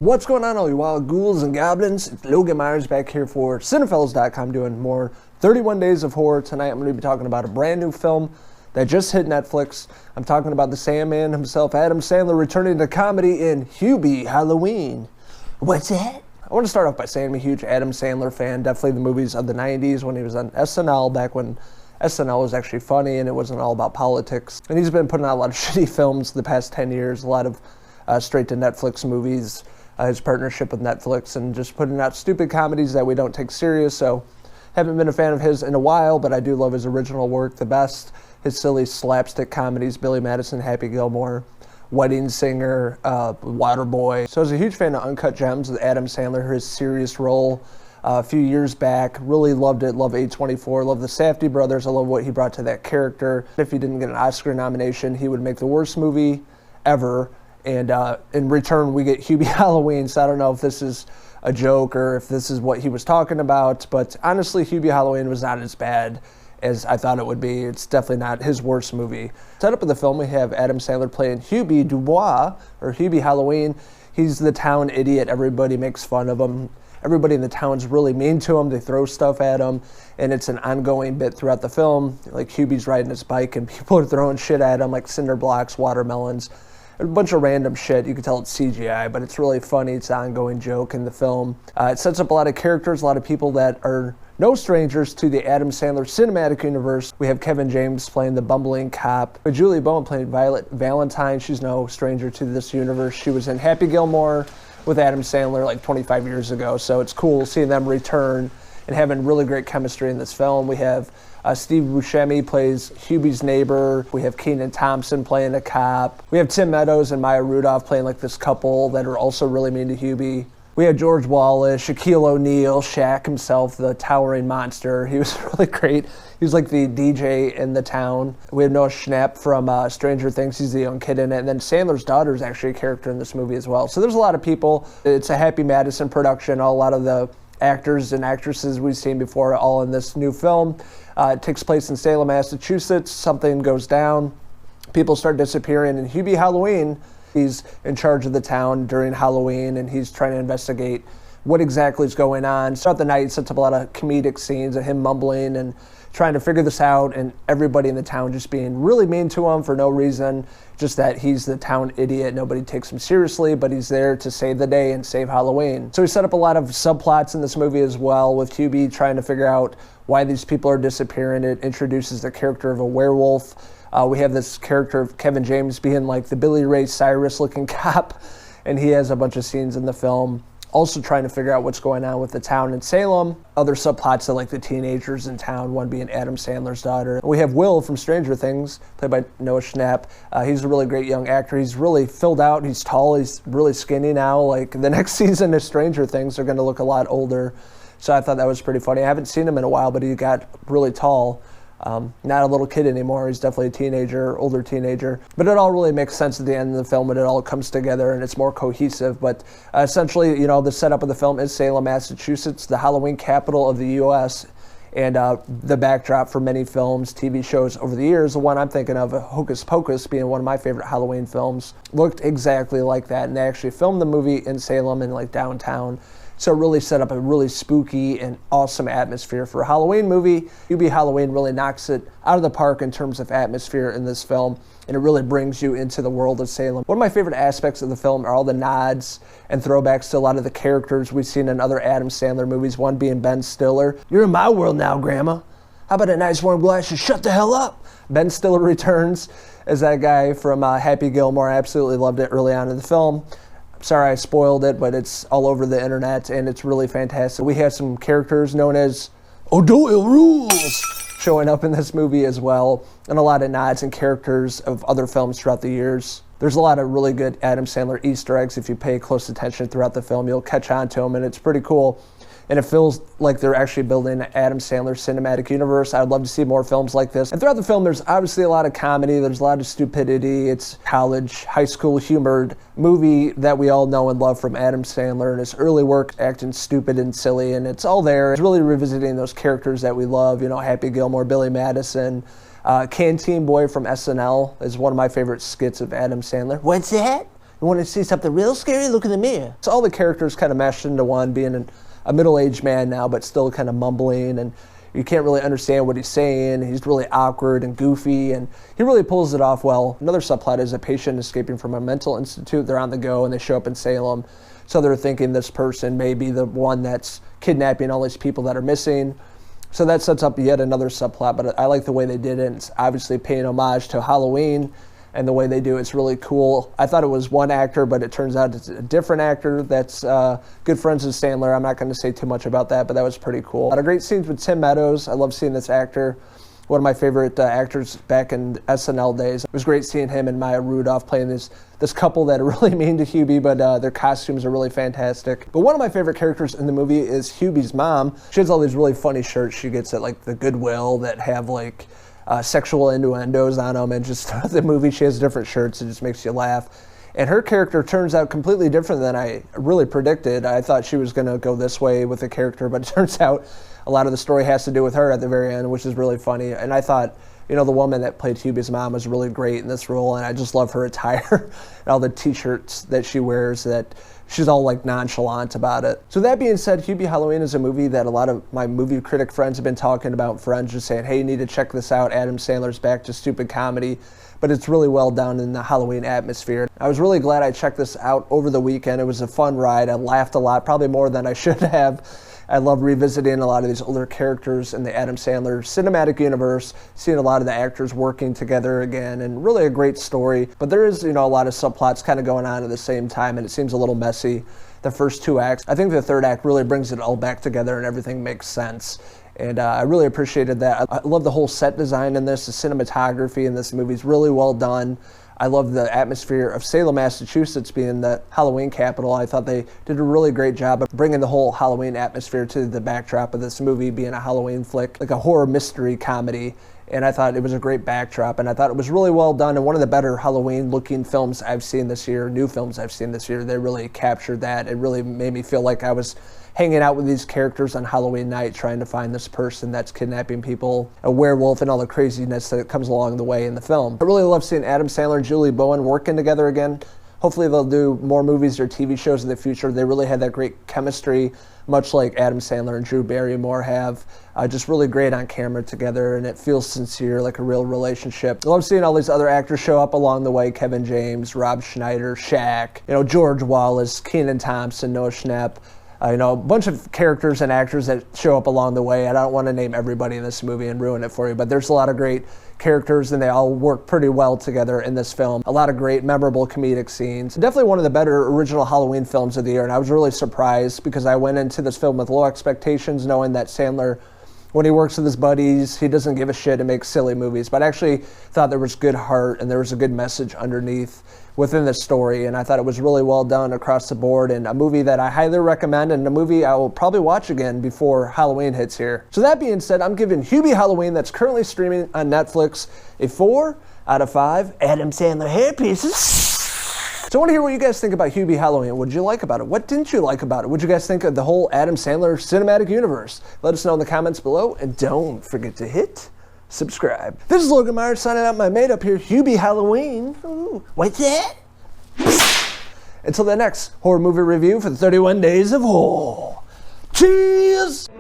What's going on, all you wild ghouls and goblins? It's Logan Myers back here for Cinephellas.com doing more 31 Days of Horror. Tonight I'm going to be talking about a brand new film that just hit Netflix. I'm talking about the Sandman himself, Adam Sandler, returning to comedy in Hubie Halloween. What's that? I want to start off by saying I'm a huge Adam Sandler fan, definitely the movies of the 90s when he was on SNL, back when SNL was actually funny and it wasn't all about politics. And he's been putting out a lot of shitty films the past 10 years, a lot of straight-to-Netflix movies. His partnership with Netflix and just putting out stupid comedies that we don't take serious. So haven't been a fan of his in a while, but I do love his original work the best. His silly slapstick comedies, Billy Madison, Happy Gilmore, Wedding Singer, Waterboy. So I was a huge fan of Uncut Gems with Adam Sandler, his serious role a few years back. Really loved it, love A24, love the Safdie brothers. I love what he brought to that character. If he didn't get an Oscar nomination, he would make the worst movie ever. And in return, we get Hubie Halloween, so I don't know if this is a joke or if this is what he was talking about, but honestly, Hubie Halloween was not as bad as I thought it would be. It's definitely not his worst movie. Set up in the film, we have Adam Sandler playing Hubie Dubois, or Hubie Halloween. He's the town idiot. Everybody makes fun of him. Everybody in the town's really mean to him. They throw stuff at him, and it's an ongoing bit throughout the film. Like Hubie's riding his bike, and people are throwing shit at him, like cinder blocks, watermelons, a bunch of random shit. You can tell it's CGI, but it's really funny. It's an ongoing joke in the film. It sets up a lot of characters, a lot of people that are no strangers to the Adam Sandler Cinematic universe. We have Kevin James playing the bumbling cop. Julie Bowen playing Violet Valentine. She's no stranger to this universe. She was in Happy Gilmore with Adam Sandler like 25 years ago, so it's cool seeing them return and having really great chemistry in this film. We have Steve Buscemi plays Hubie's neighbor. We have Kenan Thompson playing a cop. We have Tim Meadows and Maya Rudolph playing like this couple that are also really mean to Hubie. We have George Wallace, Shaquille O'Neal, Shaq himself, the towering monster. He was really great. He was like the DJ in the town. We have Noah Schnapp from Stranger Things. He's the young kid in it. And then Sandler's daughter is actually a character in this movie as well. So there's a lot of people. It's a Happy Madison production. A lot of the actors and actresses we've seen before all in this new film. It takes place in Salem, Massachusetts. Something goes down. People start disappearing. And Hubie Halloween, he's in charge of the town during Halloween, and he's trying to investigate what exactly is going on. Throughout the night, he sets up a lot of comedic scenes of him mumbling and trying to figure this out, and everybody in the town just being really mean to him for no reason, just that he's the town idiot. Nobody takes him seriously, but he's there to save the day and save Halloween. So he set up a lot of subplots in this movie as well, with Hubie trying to figure out why these people are disappearing. It introduces the character of a werewolf. We have this character of Kevin James being like the Billy Ray Cyrus looking cop, and he has a bunch of scenes in the film also trying to figure out what's going on with the town in Salem. Other subplots of like the teenagers in town, one being Adam Sandler's daughter. We have Will from Stranger Things, played by Noah Schnapp. He's a really great young actor. He's really filled out. He's tall. He's really skinny now. Like the next season of Stranger Things, they're going to look a lot older. So I thought that was pretty funny. I haven't seen him in a while, but he got really tall. Not a little kid anymore. He's definitely a teenager, older teenager. But it all really makes sense at the end of the film when it all comes together and it's more cohesive. But essentially, the setup of the film is Salem, Massachusetts, the Halloween capital of the U.S., and the backdrop for many films, TV shows over the years. The one I'm thinking of, Hocus Pocus, being one of my favorite Halloween films, looked exactly like that. And they actually filmed the movie in Salem and like downtown. So it really set up a really spooky and awesome atmosphere for a Halloween movie. Hubie Halloween really knocks it out of the park in terms of atmosphere in this film, and it really brings you into the world of Salem. One of my favorite aspects of the film are all the nods and throwbacks to a lot of the characters we've seen in other Adam Sandler movies, one being Ben Stiller. You're in my world now, Grandma. How about a nice warm glass of shut the hell up? Ben Stiller returns as that guy from Happy Gilmore. I absolutely loved it early on in the film. Sorry I spoiled it, but it's all over the internet, and it's really fantastic. We have some characters known as O'Doyle Rules showing up in this movie as well, and a lot of nods and characters of other films throughout the years. There's a lot of really good Adam Sandler Easter eggs. If you pay close attention throughout the film, you'll catch on to them, and it's pretty cool. and it feels like they're actually building an Adam Sandler cinematic universe. I'd love to see more films like this. And throughout the film, there's obviously a lot of comedy, there's a lot of stupidity. It's college, high school humored movie that we all know and love from Adam Sandler and his early work acting stupid and silly, and it's all there. It's really revisiting those characters that we love, you know, Happy Gilmore, Billy Madison. Canteen Boy from SNL is one of my favorite skits of Adam Sandler. What's that? You want to see something real scary? Look in the mirror. So all the characters kind of meshed into one, being a middle-aged man now, but still kind of mumbling, and you can't really understand what he's saying. He's really awkward and goofy, and he really pulls it off well. Another subplot is a patient escaping from a mental institute. They're on the go, and they show up in Salem. So they're thinking this person may be the one that's kidnapping all these people that are missing. So that sets up yet another subplot, but I like the way they did it. It's obviously paying homage to Halloween, and the way they do it's really cool. I thought it was one actor, but it turns out it's a different actor that's good friends with Sandler. I'm not going to say too much about that, but that was pretty cool. A lot of great scenes with Tim Meadows. I love seeing this actor. One of my favorite actors back in SNL days. It was great seeing him and Maya Rudolph playing this couple that are really mean to Hubie, but their costumes are really fantastic. But one of my favorite characters in the movie is Hubie's mom. She has all these really funny shirts she gets at like the Goodwill that have like sexual innuendos on them, and just throughout the movie she has different shirts. It just makes you laugh. And her character turns out completely different than I really predicted. I thought she was going to go this way with the character, but it turns out a lot of the story has to do with her at the very end, which is really funny. And I thought, you know, the woman that played Hubie's mom was really great in this role, and I just love her attire and all the t-shirts that she wears, that she's all like nonchalant about it. So that being said, Hubie Halloween is a movie that a lot of my movie critic friends have been talking about. Friends just saying, hey, you need to check this out. Adam Sandler's back to stupid comedy, but it's really well done in the Halloween atmosphere. I was really glad I checked this out over the weekend. It was a fun ride. I laughed a lot, probably more than I should have. I love revisiting a lot of these older characters in the Adam Sandler cinematic universe, seeing a lot of the actors working together again, and really a great story. But there is, you know, a lot of subplots kind of going on at the same time, and it seems a little messy, the first two acts. I think the third act really brings it all back together and everything makes sense. And I really appreciated that. I love the whole set design in this. The cinematography in this movie is really well done. I love the atmosphere of Salem, Massachusetts being the Halloween capital. I thought they did a really great job of bringing the whole Halloween atmosphere to the backdrop of this movie being a Halloween flick, like a horror mystery comedy. And I thought it was a great backdrop, and I thought it was really well done, and one of the better Halloween looking films I've seen this year, new films I've seen this year. They really captured that. It really made me feel like I was hanging out with these characters on Halloween night, trying to find this person that's kidnapping people, a werewolf, and all the craziness that comes along the way in the film. I really love seeing Adam Sandler and Julie Bowen working together again. Hopefully they'll do more movies or TV shows in the future. They really had that great chemistry, much like Adam Sandler and Drew Barrymore have. Just really great on camera together, and it feels sincere, like a real relationship. I love seeing all these other actors show up along the way. Kevin James, Rob Schneider, Shaq, you know, George Wallace, Kenan Thompson, Noah Schnapp. You know, a bunch of characters and actors that show up along the way. I don't want to name everybody in this movie and ruin it for you, but there's a lot of great characters, and they all work pretty well together in this film. A lot of great, memorable comedic scenes. Definitely one of the better original Halloween films of the year, and I was really surprised because I went into this film with low expectations, knowing that Sandler, when he works with his buddies, he doesn't give a shit and makes silly movies. But I actually thought there was good heart and there was a good message underneath within the story, and I thought it was really well done across the board, and a movie that I highly recommend, and a movie I will probably watch again before Halloween hits here. So that being said, I'm giving Hubie Halloween, that's currently streaming on Netflix, a 4 out of 5 Adam Sandler hair pieces. So I want to hear what you guys think about Hubie Halloween. What did you like about it? What didn't you like about it? What did you guys think of the whole Adam Sandler cinematic universe? Let us know in the comments below, and don't forget to hit subscribe. This is Logan Myers signing out my mate up here, Hubie Halloween. Ooh, what's that? Until the next horror movie review for the 31 Days of Horror. Cheers!